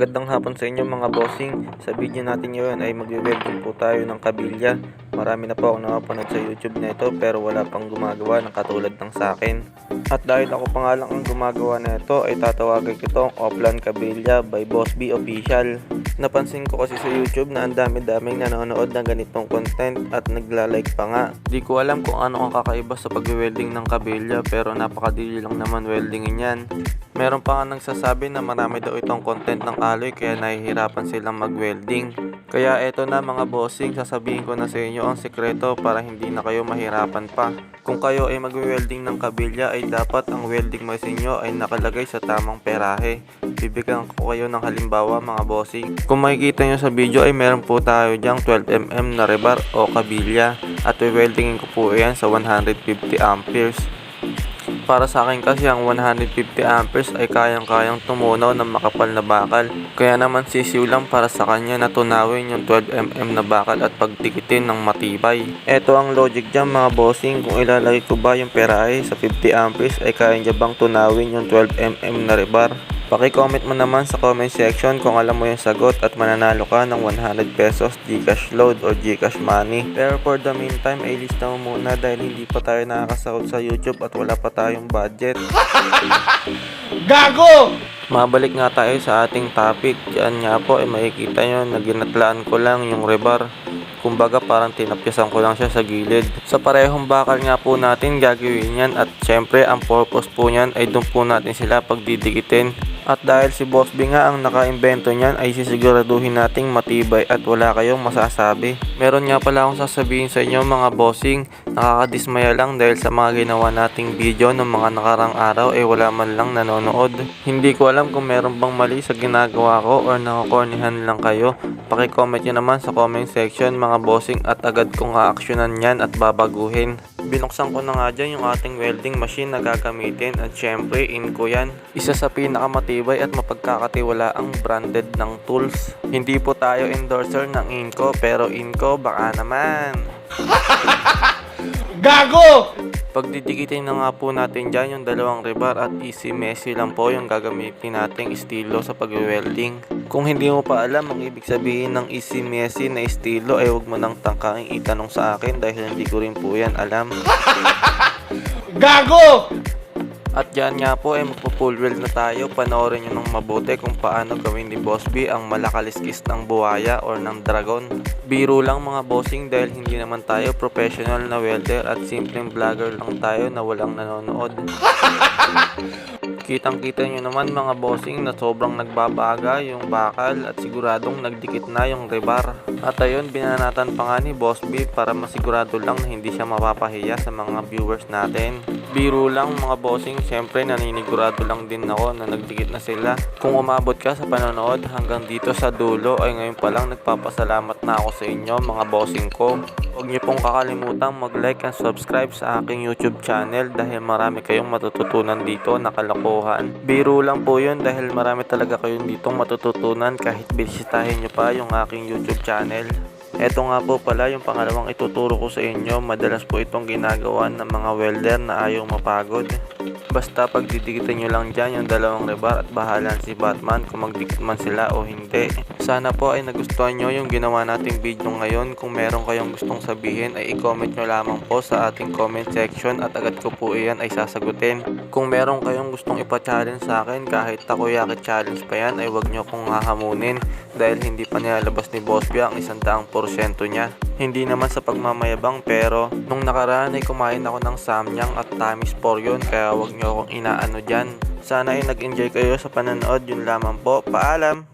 Magandang hapon sa inyo mga bossing. Sa video natin ngayon ay magwe-welding po tayo ng kabilya. Marami na po akong nakapanood sa YouTube na ito pero wala pang gumagawa ng katulad ng sa akin. At dahil ako pa nga lang ang gumagawa na ito ay tatawagin ko itong Offline Kabilya by Boss B Official. Napansin ko kasi sa YouTube na ang dami-daming nanonood ng ganitong content at nagla-like pa nga. Di ko alam kung ano ang kakaiba sa pag-welding ng kabilya pero napakadili lang naman weldingin yan. Meron pa nga nagsasabi na marami daw itong content ng alloy kaya nahihirapan silang mag-welding. Kaya eto na mga bossing, sasabihin ko na sa inyo ang sekreto para hindi na kayo mahirapan pa. Kung kayo ay mag-welding ng kabilya ay dapat ang welding machine nyo ay nakalagay sa tamang perahe. Bibigyan ko kayo ng halimbawa mga bossing. Kung makikita nyo sa video ay meron po tayo dyang 12mm na rebar o kabilya at weldingin ko po yan sa 150 amperes. Para sa akin kasi ang 150 amperes ay kayang-kayang tumunaw ng makapal na bakal. Kaya naman sisiw lang para sa kanya na tunawin yung 12mm na bakal at pagdikitin ng matibay. Ito ang logic dyan mga bossing, kung ilalagay ko ba yung perahe sa 50 amperes ay kaya niya bang tunawin yung 12mm na rebar? Paki-comment mo naman sa comment section kung alam mo yung sagot at mananalo ka ng 100 pesos GCash load o GCash money. Pero for the meantime ay lista mo muna dahil hindi pa tayo nakakasahod sa YouTube at wala pa tayong budget. Gago! Mabalik nga tayo sa ating topic. Diyan nga po ay makikita nyo na ginatlaan ko lang yung rebar. Kumbaga parang tinapyasan ko lang siya sa gilid. Sa parehong bakal nga po natin gagawin yan at syempre ang purpose po niyan ay doon po natin sila pagdidikitin. At dahil si Boss B nga ang nakaimbento niyan ay sisiguraduhin nating matibay at wala kayong masasabi. Meron nga pala akong sasabihin sa inyo mga bossing, nakakadismaya lang dahil sa mga ginawa nating video ng mga nakarang araw ay wala man lang nanonood. Hindi ko alam kung meron bang mali sa ginagawa ko or nakakornihan lang kayo. Paki-comment nyo naman sa comment section mga bossing at agad kong aaksyonan yan at babaguhin. Binuksan ko na nga dyan yung ating welding machine na gagamitin at syempre Inco yan. Isa sa pinakamatibay at mapagkakatiwala ang branded ng tools. Hindi po tayo endorser ng Inco pero Inco baka naman. Gago! Pagdidikitin na nga po natin dyan yung dalawang rebar at easy messy lang po yung gagamitin nating estilo sa pag-welding. Kung hindi mo pa alam ang ibig sabihin ng easy messy na estilo ay huwag mo nang tangkang itanong sa akin dahil hindi ko rin po yan alam. Gago! At dyan nga po ay magpo-full weld na tayo. Panoorin nyo ng mabuti kung paano gawin ni Boss B ang malakaliskis ng buhaya or ng dragon. Biro lang mga bossing dahil hindi naman tayo professional na welder at simpleng vlogger lang tayo na walang nanonood. Kitang-kita nyo naman mga bossing na sobrang nagbabaga yung bakal at siguradong nagdikit na yung rebar. At ayun, binanatan pa nga ni Boss B para masigurado lang na hindi siya mapapahiya sa mga viewers natin. Biro lang mga bossing, syempre naninigurado lang din ako na nagdikit na sila. Kung umabot ka sa panonood hanggang dito sa dulo ay ngayon pa lang nagpapasalamat na ako sa inyo mga bossing ko. Huwag niyo pong kakalimutan mag-like and subscribe sa aking YouTube channel dahil marami kayong matututunan dito na kalokohan. Biro lang po yun dahil marami talaga kayong ditong matututunan kahit bisitahin nyo pa yung aking YouTube channel. Eto nga po pala yung pangalawang ituturo ko sa inyo. Madalas po itong ginagawa ng mga welder na ayaw mapagod. Basta pagdidikitan nyo lang dyan yung dalawang rebar at bahalan si Batman kung magdikit man sila o hindi. Sana po ay nagustuhan nyo yung ginawa nating video ngayon. Kung meron kayong gustong sabihin ay i-comment nyo lamang po sa ating comment section at agad ko po iyan ay sasagutin. Kung meron kayong gustong ipa-challenge sa akin kahit takoyaki challenge pa yan ay wag nyo kong hahamunin dahil hindi pa nilalabas ni Boss B ang 100% niya. Hindi naman sa pagmamayabang pero nung nakaraan ay kumain ako ng samyang at tamis por yun kaya wag nyo akong inaano dyan. Sana ay nag-enjoy kayo sa panonood, yun lamang po. Paalam!